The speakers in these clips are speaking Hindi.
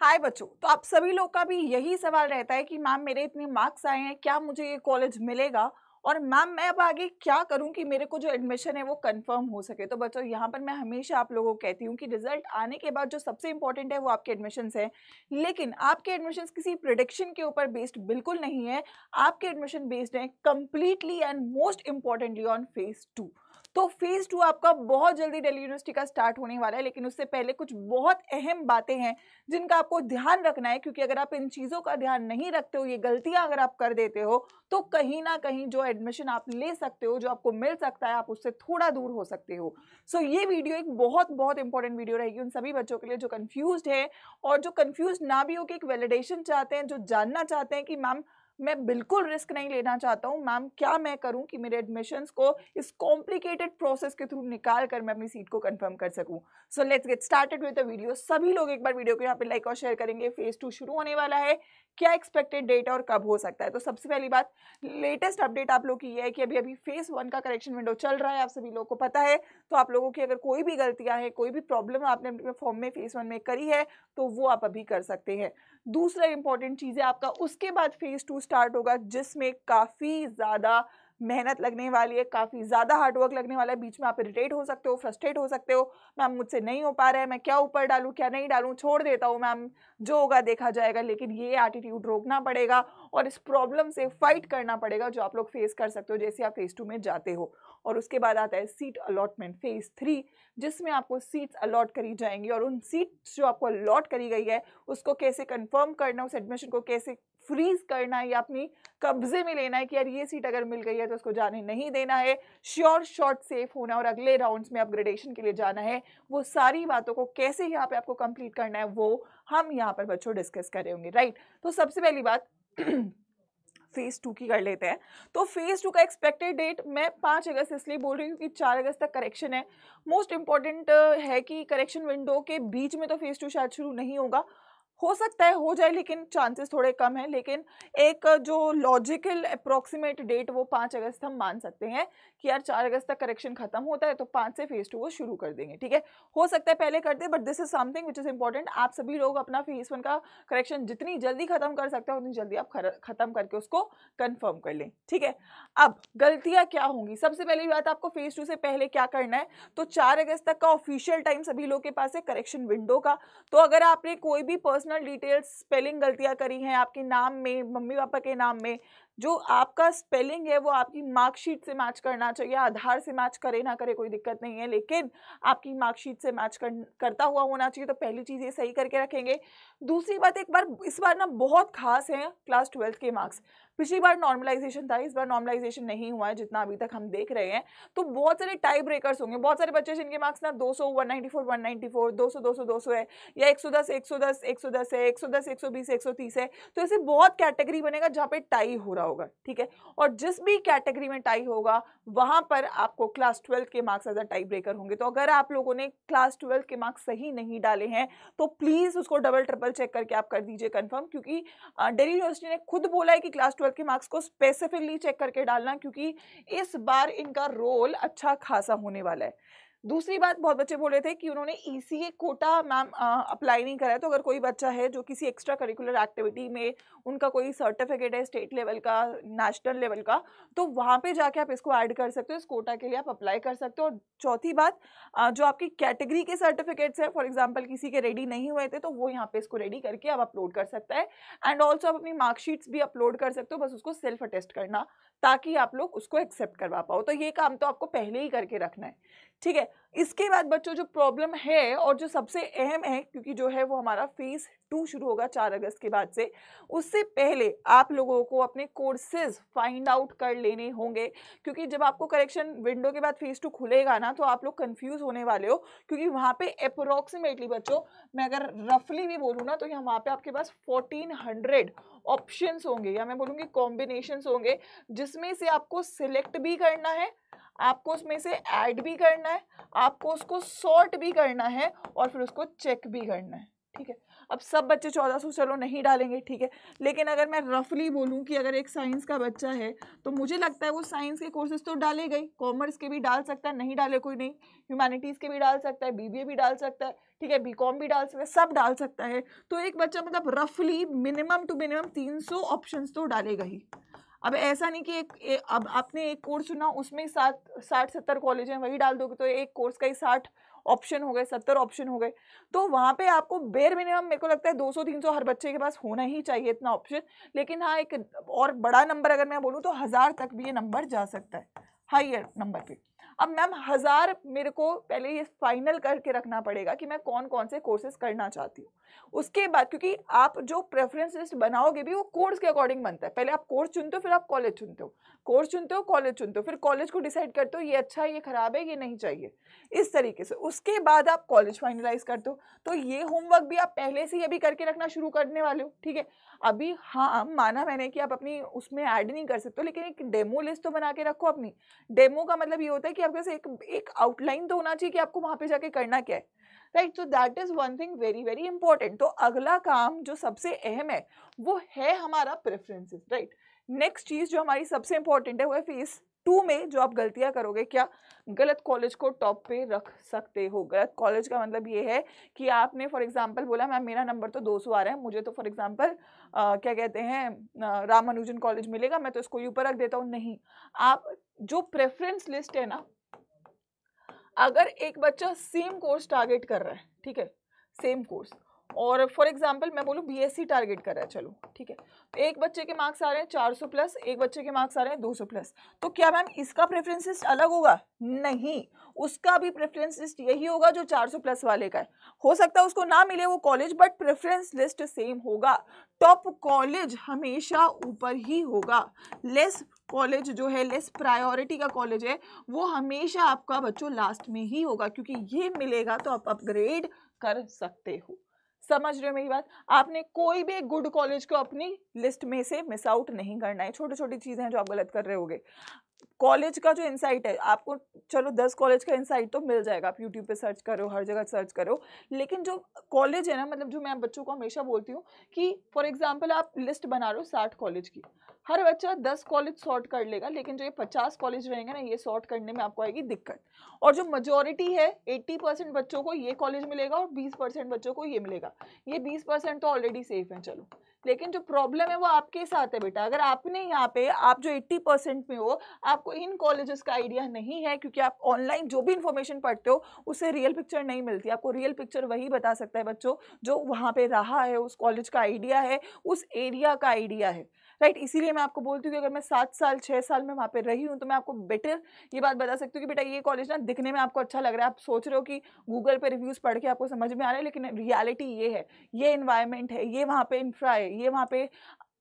हाय बच्चों। तो आप सभी लोग का भी यही सवाल रहता है कि मैम मेरे इतने मार्क्स आए हैं, क्या मुझे ये कॉलेज मिलेगा और मैम मैं अब आगे क्या करूं कि मेरे को जो एडमिशन है वो कंफर्म हो सके। तो बच्चों यहाँ पर मैं हमेशा आप लोगों को कहती हूँ कि रिजल्ट आने के बाद जो सबसे इंपॉर्टेंट है वो आपके एडमिशन्स है। लेकिन आपके एडमिशन्स किसी प्रिडिक्शन के ऊपर बेस्ड बिल्कुल नहीं है। आपके एडमिशन बेस्ड है completely and most importantly on phase 2। तो फेज 2 आपका बहुत जल्दी दिल्ली यूनिवर्सिटी का स्टार्ट होने वाला है, लेकिन उससे पहले कुछ बहुत अहम बातें हैं जिनका आपको ध्यान रखना है, क्योंकि अगर आप इन चीज़ों का ध्यान नहीं रखते हो, ये गलतियां अगर आप कर देते हो, तो कहीं ना कहीं जो एडमिशन आप ले सकते हो, जो आपको मिल सकता है, आप उससे थोड़ा दूर हो सकते हो। सो ये वीडियो एक बहुत बहुत इंपॉर्टेंट वीडियो रहेगी उन सभी बच्चों के लिए जो कंफ्यूज्ड है और जो कंफ्यूज ना भी हो कि एक वैलिडेशन चाहते हैं, जो जानना चाहते हैं कि मैम मैं बिल्कुल रिस्क नहीं लेना चाहता हूँ, मैम क्या मैं करूँ कि मेरे एडमिशन्स को इस कॉम्प्लिकेटेड प्रोसेस के थ्रू निकाल कर मैं अपनी सीट को कंफर्म कर सकूँ। So let's get started with the video. सभी लोग एक बार वीडियो को यहाँ पे लाइक और शेयर करेंगे। फेज 2 शुरू होने वाला है, क्या एक्सपेक्टेड डेट और कब हो सकता है। तो सबसे पहली बात, लेटेस्ट अपडेट आप लोग की ये है कि अभी अभी फेज 1 का करेक्शन विंडो चल रहा है, आप सभी लोगों को पता है। तो आप लोगों की अगर कोई भी गलतियां हैं, कोई भी प्रॉब्लम आपने अपने फॉर्म में फेज 1 में करी है, तो वो आप अभी कर सकते हैं। दूसरा इंपॉर्टेंट चीज़ है आपका उसके बाद फेज 2 स्टार्ट होगा, जिसमें काफ़ी ज़्यादा मेहनत लगने वाली है, काफ़ी ज़्यादा हार्डवर्क लगने वाला है। बीच में आप इरिटेट हो सकते हो, फ्रस्ट्रेट हो सकते हो, मैम मुझसे नहीं हो पा रहा है, मैं क्या ऊपर डालूँ क्या नहीं डालूँ, छोड़ देता हूँ मैम, जो होगा देखा जाएगा। लेकिन ये एटीट्यूड रोकना पड़ेगा और इस प्रॉब्लम से फाइट करना पड़ेगा जो आप लोग फेस कर सकते हो जैसे आप फेज 2 में जाते हो। और उसके बाद आता है सीट अलॉटमेंट फेज 3, जिसमें आपको सीट्स अलॉट करी जाएंगी और उन सीट्स जो आपको अलॉट करी गई है उसको कैसे कंफर्म करना, उस एडमिशन को कैसे फ्रीज करना है या अपनी कब्जे में लेना है कि यार ये सीट अगर मिल गई है तो उसको जाने नहीं देना है, श्योर शॉर्ट सेफ होना और अगले राउंड्स में अपग्रेडेशन के लिए जाना है। वो सारी बातों को कैसे यहाँ पे आपको कंप्लीट करना है वो हम यहाँ पर बच्चों डिस्कस कर रहे होंगे, राइट। तो सबसे पहली बात फेज 2 की कर लेते हैं। तो फेज 2 का एक्सपेक्टेड डेट मैं 5 अगस्त इसलिए बोल रही हूँ क्योंकि 4 अगस्त तक करेक्शन है। मोस्ट इंपॉर्टेंट है कि करेक्शन विंडो के बीच में तो फेज 2 शायद शुरू नहीं होगा, हो सकता है हो जाए लेकिन चांसेस थोड़े कम हैं। लेकिन एक जो लॉजिकल अप्रोक्सीमेट डेट वो 5 अगस्त हम मान सकते हैं कि यार 4 अगस्त तक करेक्शन खत्म होता है तो 5 से फेज 2 वो शुरू कर देंगे, ठीक है। हो सकता है पहले कर दे, but this is something which is important. आप सभी लोग अपना फेज 1 का करेक्शन जितनी जल्दी खत्म कर सकते हो उतनी जल्दी आप खत्म करके उसको कंफर्म कर लें, ठीक है। अब गलतियां क्या होंगी, सबसे पहली बात आपको फेज 2 से पहले क्या करना है। तो 4 अगस्त तक का ऑफिशियल टाइम सभी लोग के पास है करेक्शन विंडो का। तो अगर आपने कोई भी पर्सनल डिटेल्स स्पेलिंग गलतियां करी हैं आपके नाम में, मम्मी पापा के नाम में, जो आपका स्पेलिंग है वो आपकी मार्कशीट से मैच करना चाहिए। आधार से मैच करे ना करे कोई दिक्कत नहीं है, लेकिन आपकी मार्कशीट से मैच करता हुआ होना चाहिए। तो पहली चीज़ ये सही करके रखेंगे। दूसरी बात, एक बार इस बार ना बहुत खास है क्लास 12 के मार्क्स। पिछली बार नॉर्मलाइजेशन था, इस बार नॉर्मलाइजेशन नहीं हुआ है जितना अभी तक हम देख रहे हैं। तो बहुत सारे टाई ब्रेकर्स होंगे, बहुत सारे बच्चे जिनके मार्क्स ना 200 194 194 200 200 200 है, या 110 110 110 है, 110 120 130 है। तो ऐसे बहुत कैटेगरी बनेगा जहाँ पे टाई हो रहा होगा, ठीक है। और जिस भी कैटेगरी में टाई होगा वहां पर आपको क्लास 12 के marks as a tie breaker होंगे। तो अगर आप लोगों ने क्लास 12 के मार्क्स सही नहीं डाले हैं तो प्लीज उसको डबल ट्रिपल चेक करके आप कर दीजिए कंफर्म, क्योंकि दिल्ली यूनिवर्सिटी ने खुद बोला है कि क्लास 12 के मार्क्स को स्पेसिफिकली चेक करके डालना, क्योंकि इस बार इनका रोल अच्छा खासा होने वाला है। दूसरी बात, बहुत बच्चे बोल रहे थे कि उन्होंने ईसीए कोटा मैम अप्लाई नहीं करा है। तो अगर कोई बच्चा है जो किसी एक्स्ट्रा करिकुलर एक्टिविटी में उनका कोई सर्टिफिकेट है स्टेट लेवल का, नेशनल लेवल का, तो वहाँ पे जाके आप इसको ऐड कर सकते हो, इस कोटा के लिए आप अप्लाई कर सकते हो। और चौथी बात, जो आपकी कैटेगरी के सर्टिफिकेट्स है, फॉर एग्जाम्पल किसी के रेडी नहीं हुए थे तो वो यहाँ पे इसको रेडी करके आप अपलोड कर सकता है। एंड ऑल्सो आप अपनी मार्कशीट्स भी अपलोड कर सकते हो, बस उसको सेल्फ अटेस्ट करना ताकि आप लोग उसको एक्सेप्ट करवा पाओ। तो ये काम तो आपको पहले ही करके रखना है, ठीक है। इसके बाद बच्चों जो प्रॉब्लम है और जो सबसे अहम है, क्योंकि जो है वो हमारा फेज 2 शुरू होगा 4 अगस्त के बाद से, उससे पहले आप लोगों को अपने कोर्सेज फाइंड आउट कर लेने होंगे। क्योंकि जब आपको करेक्शन विंडो के बाद फेज 2 खुलेगा ना तो आप लोग कंफ्यूज होने वाले हो, क्योंकि वहाँ पे अप्रोक्सीमेटली बच्चों, मैं अगर रफली भी बोलूँ ना तो यहाँ वहाँ पे आपके पास 1400 ऑप्शंस होंगे, या मैं बोलूँगी कॉम्बिनेशंस होंगे, जिसमें से आपको सिलेक्ट भी करना है, आपको उसमें से ऐड भी करना है, आपको उसको सॉर्ट भी करना है और फिर उसको चेक भी करना है, ठीक है। अब सब बच्चे 1400 चलो नहीं डालेंगे, ठीक है, लेकिन अगर मैं रफली बोलूँ कि अगर एक साइंस का बच्चा है तो मुझे लगता है वो साइंस के कोर्सेज तो डालेगा ही, कॉमर्स के भी डाल सकता है, नहीं डाले कोई नहीं, ह्यूमैनिटीज़ के भी डाल सकता है, बीबीए भी डाल सकता है, ठीक है, बीकॉम भी डाल सकता है, सब डाल सकता है। तो एक बच्चा मतलब रफली मिनिमम टू मिनिमम 300 ऑप्शंस तो डालेगा ही। अब ऐसा नहीं कि अब आपने एक कोर्स चुना उसमें 60-70 कॉलेज हैं, वही डाल दोगे तो एक कोर्स का ही 60 ऑप्शन हो गए, 70 ऑप्शन हो गए। तो वहाँ पे आपको बेयर मिनिमम मेरे को लगता है 200-300 हर बच्चे के पास होना ही चाहिए इतना ऑप्शन। लेकिन हाँ, एक और बड़ा नंबर अगर मैं बोलूँ तो 1000 तक भी ये नंबर जा सकता है, हाइयर नंबर पे। अब मैम 1000 मेरे को पहले ये फाइनल करके रखना पड़ेगा कि मैं कौन कौन से कोर्सेज करना चाहती हूँ। उसके बाद क्योंकि आप जो प्रेफरेंस लिस्ट बनाओगे भी वो कोर्स के अकॉर्डिंग बनता है। पहले आप कोर्स चुनते हो, फिर आप कॉलेज चुनते हो, कोर्स चुनते हो, कॉलेज चुनते हो, फिर कॉलेज को डिसाइड करते हो ये अच्छा है, ये खराब है, ये नहीं चाहिए, इस तरीके से। उसके बाद आप कॉलेज फाइनलाइज करते हो। तो ये होमवर्क भी आप पहले से ही अभी करके रखना शुरू करने वाले हो, ठीक है। अभी हाँ, माना मैंने कि आप अपनी उसमें ऐड नहीं कर सकते हो, लेकिन एक डेमो लिस्ट तो बना के रखो अपनी। डेमो का मतलब ये होता है कि आपके पास एक आउटलाइन तो होना चाहिए कि आपको वहां पे जाके करना क्या है, right. So that is one thing very very important. तो अगला काम जो सबसे अहम है वो है हमारा प्रेफरेंसेस, राइट। नेक्स्ट चीज जो हमारी सबसे इंपॉर्टेंट है वो है फेज 2 में जो आप गलतियां करोगे, क्या गलत कॉलेज को टॉप पे रख सकते हो। गलत कॉलेज का मतलब ये है कि आपने फॉर एग्जांपल बोला मैम मेरा नंबर तो 200 आ रहा है, मुझे तो फॉर एग्जांपल क्या कहते हैं रामानुजन कॉलेज मिलेगा, मैं तो इसको ऊपर रख देता हूँ। नहीं, आप जो प्रेफरेंस लिस्ट है ना, अगर एक बच्चा सेम कोर्स टारगेट कर रहा है, ठीक है, सेम कोर्स, और फॉर एग्जांपल मैं बोलूँ बीएससी टारगेट कर रहा है, चलो ठीक है, तो एक बच्चे के मार्क्स आ रहे हैं 400 प्लस, एक बच्चे के मार्क्स आ रहे हैं 200 प्लस, तो क्या मैम इसका प्रेफरेंस लिस्ट अलग होगा? नहीं, उसका भी प्रेफरेंस लिस्ट यही होगा जो 400 प्लस वाले का है। हो सकता है उसको ना मिले वो college, but preference list same होगा। टॉप कॉलेज हमेशा ऊपर ही होगा, लेस कॉलेज जो है, लेस प्रायोरिटी का कॉलेज है, वो हमेशा आपका बच्चों लास्ट में ही होगा, क्योंकि ये मिलेगा तो आप अपग्रेड कर सकते हो। समझ रहे हो मेरी बात? आपने कोई भी गुड कॉलेज को अपनी लिस्ट में से मिस आउट नहीं करना है। छोटी छोटी चीजें हैं जो आप गलत कर रहे होगे। कॉलेज का जो इंसाइट है आपको, चलो 10 कॉलेज का इंसाइट तो मिल जाएगा, आप यूट्यूब पे सर्च करो, हर जगह सर्च करो, लेकिन जो कॉलेज है ना, मतलब जो मैं बच्चों को हमेशा बोलती हूँ कि फॉर एग्जांपल आप लिस्ट बना रहे हो 60 कॉलेज की, हर बच्चा 10 कॉलेज सॉर्ट कर लेगा, लेकिन जो ये 50 कॉलेज रहेंगे ना, ये सॉर्ट करने में आपको आएगी दिक्कत। और जो मेजोरिटी है 80% बच्चों को ये कॉलेज मिलेगा और 20% बच्चों को ये मिलेगा। ये 20% तो ऑलरेडी सेफ है, चलो, लेकिन जो प्रॉब्लम है वो आपके साथ है बेटा। अगर आपने यहाँ पे, आप जो 80% में हो, आपको इन कॉलेजेस का आइडिया नहीं है, क्योंकि आप ऑनलाइन जो भी इंफॉर्मेशन पढ़ते हो उससे रियल पिक्चर नहीं मिलती। आपको रियल पिक्चर वही बता सकता है बच्चों जो वहाँ पे रहा है, उस कॉलेज का आइडिया है, उस एरिया का आइडिया है, राइट। इसीलिए मैं आपको बोलती हूँ कि अगर मैं 7 साल 6 साल में वहाँ पे रही हूँ तो मैं आपको बेटर ये बात बता सकती हूँ कि बेटा ये कॉलेज ना दिखने में आपको अच्छा लग रहा है, आप सोच रहे हो कि गूगल पे रिव्यूज पढ़ के आपको समझ में आ रहा है, लेकिन रियलिटी ये है, ये एनवायरनमेंट है, ये वहाँ पे इंफ्रा है, ये वहाँ पे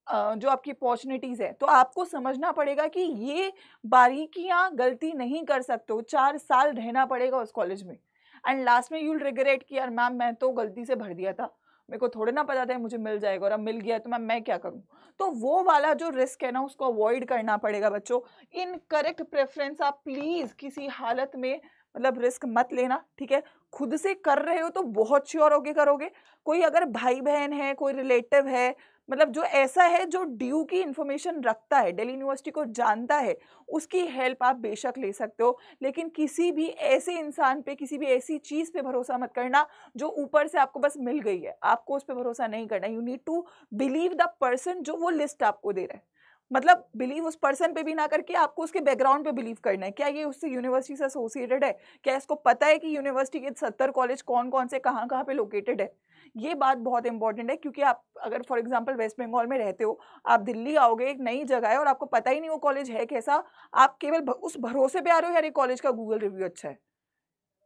जो आपकी अपॉर्चुनिटीज है। तो आपको समझना पड़ेगा कि ये बारीकियां गलती नहीं कर सकते हो, 4 साल रहना पड़ेगा उस कॉलेज में, एंड लास्ट में यूल रिग्रेट कि यार मैम मैं तो गलती से भर दिया था, मेरे को थोड़े ना पता था मुझे मिल जाएगा, और अब मिल गया तो मैम मैं क्या करूं। तो वो वाला जो रिस्क है ना, उसको अवॉइड करना पड़ेगा बच्चों। इनकरेक्ट प्रेफरेंस आप प्लीज किसी हालत में मतलब रिस्क मत लेना, ठीक है। खुद से कर रहे हो तो बहुत श्योर होके करोगे। कोई अगर भाई बहन है, कोई रिलेटिव है, मतलब जो ऐसा है जो ड्यू की इंफॉर्मेशन रखता है, दिल्ली यूनिवर्सिटी को जानता है, उसकी हेल्प आप बेशक ले सकते हो। लेकिन किसी भी ऐसे इंसान पे, किसी भी ऐसी चीज पे भरोसा मत करना जो ऊपर से आपको बस मिल गई है, आपको उस पर भरोसा नहीं करना। You need to believe the person जो वो लिस्ट आपको दे रहा है, मतलब बिलीव उस पर्सन पे भी ना करके आपको उसके बैकग्राउंड पे बिलीव करना है। क्या ये उससे यूनिवर्सिटी से एसोसिएटेड है, क्या इसको पता है कि यूनिवर्सिटी के 70 कॉलेज कौन कौन से कहाँ कहाँ पे लोकेटेड है। ये बात बहुत इंपॉर्टेंट है, क्योंकि आप अगर फॉर एग्जांपल वेस्ट बंगाल में रहते हो, आप दिल्ली आओगे, एक नई जगह है और आपको पता ही नहीं वो कॉलेज है कैसा, आप केवल उस भरोसे पे आ रहे हो यार ये कॉलेज का गूगल रिव्यू अच्छा है।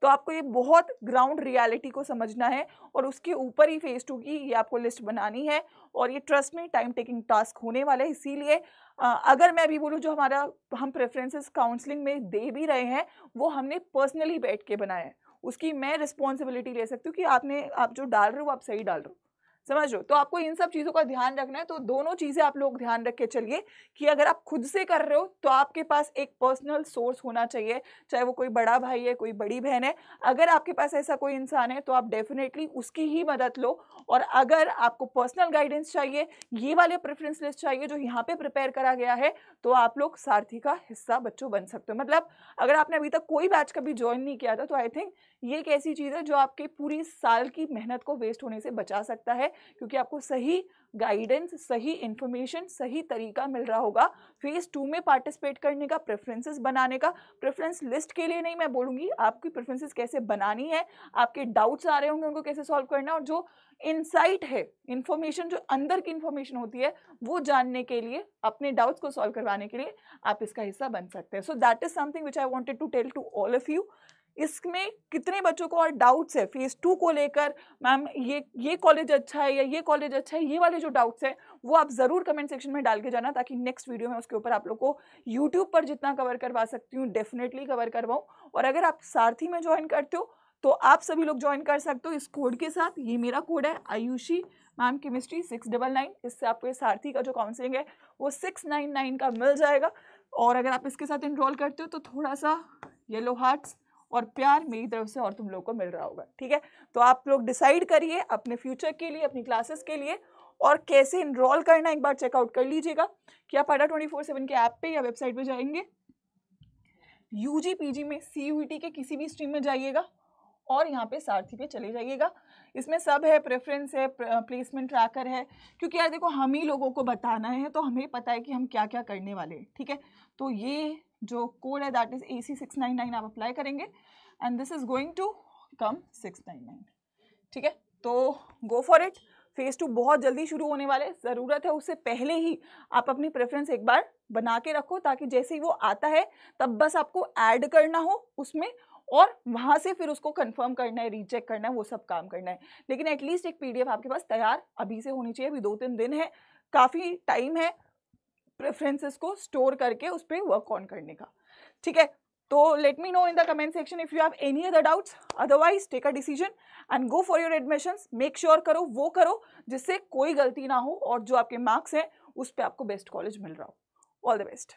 तो आपको ये बहुत ग्राउंड रियलिटी को समझना है, और उसके ऊपर ही फेज 2 की ये आपको लिस्ट बनानी है। और ये ट्रस्ट में टाइम टेकिंग टास्क होने वाला है। इसीलिए अगर मैं अभी बोलूँ, जो हमारा हम प्रेफरेंसेस काउंसलिंग में दे भी रहे हैं वो हमने पर्सनली बैठ के बनाया है, उसकी मैं रिस्पॉन्सिबिलिटी ले सकती हूँ कि आप जो डाल रहे हो वो आप सही डाल रहे हो, समझ रहे हो? तो आपको इन सब चीज़ों का ध्यान रखना है। तो दोनों चीज़ें आप लोग ध्यान रख के चलिए कि अगर आप खुद से कर रहे हो तो आपके पास एक पर्सनल सोर्स होना चाहिए, चाहे वो कोई बड़ा भाई है, कोई बड़ी बहन है। अगर आपके पास ऐसा कोई इंसान है तो आप डेफ़िनेटली उसकी ही मदद लो। और अगर आपको पर्सनल गाइडेंस चाहिए, ये वाले प्रेफ़रेंस लिस्ट चाहिए जो यहाँ पे प्रिपेयर करा गया है, तो आप लोग सारथी का हिस्सा बच्चों बन सकते हो। मतलब अगर आपने अभी तक कोई बैच कभी जॉइन नहीं किया था तो आई थिंक ये एक ऐसी चीज़ है जो आपके पूरी साल की मेहनत को वेस्ट होने से बचा सकता है, क्योंकि आपको सही गाइडेंस, सही इन्फॉर्मेशन, सही तरीका मिल रहा होगा फेज़ 2 में पार्टिसिपेट करने का, प्रेफ़रेंसेस बनाने का। प्रेफ़रेंस लिस्ट के लिए नहीं मैं बोलूँगी, आपकी प्रेफ़रेंसेस कैसे बनानी है, आपके डाउट्स आ रहे होंगे उनको कैसे सॉल्व करना है, और जो इनसाइट है, इन्फॉर्मेशन जो अंदर की इन्फॉर्मेशन होती है, वो जानने के लिए, अपने डाउट्स को सॉल्व करवाने के लिए आप इसका हिस्सा बन सकते हैं। So that is something which I wanted to tell to all of you. इसमें कितने बच्चों को और डाउट्स है फेज़ 2 को लेकर, मैम ये कॉलेज अच्छा है या ये कॉलेज अच्छा है, ये वाले जो डाउट्स हैं वो आप ज़रूर कमेंट सेक्शन में डाल के जाना, ताकि नेक्स्ट वीडियो में उसके ऊपर आप लोग को यूट्यूब पर जितना कवर करवा सकती हूँ डेफिनेटली कवर करवाऊँ। और अगर आप सारथी में ज्वाइन करते हो तो आप सभी लोग ज्वाइन कर सकते हो इस कोड के साथ। ये मेरा कोड है आयुषी मैम केमिस्ट्री 699। इससे आपको ये सारथी का जो काउंसलिंग है वो 699 का मिल जाएगा। और अगर आप इसके साथ इनरोल करते हो तो थोड़ा सा येलो हार्ट्स और प्यार मेरी तरफ से और तुम लोग को मिल रहा होगा, ठीक है? तो आप लोग डिसाइड करिए अपने फ्यूचर के लिए, अपनी क्लासेस के लिए, और कैसे इनरोल करना एक बार चेकआउट कर लीजिएगा कि आप अड्डा 24/7 के ऐप पे या वेबसाइट पे जाएंगे, यूजी पीजी में सीयूईटी के किसी भी स्ट्रीम में जाइएगा और यहाँ पे सारथी पे चले जाइएगा। इसमें सब है, प्रेफरेंस है, प्लेसमेंट ट्रैकर है, क्योंकि यार देखो हम ही लोगों को बताना है तो हमें पता है कि हम क्या क्या करने वाले हैं, ठीक है? तो ये जो कोड है दैट इज AC699 आप अप्लाई करेंगे and this is going to come 699, ठीक है? तो गो फॉर इट। फेज़ 2 बहुत जल्दी शुरू होने वाले, ज़रूरत है उससे पहले ही आप अपनी प्रेफरेंस एक बार बना के रखो, ताकि जैसे ही वो आता है तब बस आपको ऐड करना हो उसमें और वहाँ से फिर उसको कंफर्म करना है, रीचेक करना है, वो सब काम करना है। लेकिन एटलीस्ट एक PDF आपके पास तैयार अभी से होनी चाहिए। अभी 2-3 दिन है, काफ़ी टाइम है प्रेफरेंसेस को स्टोर करके उस पर वर्क ऑन करने का, ठीक है? तो let me know in the comment section if you have any other doubts. Otherwise take a decision and go for your admissions. Make sure करो वो करो जिससे कोई गलती ना हो और जो आपके मार्क्स हैं उस पर आपको बेस्ट कॉलेज मिल रहा हो। All the best.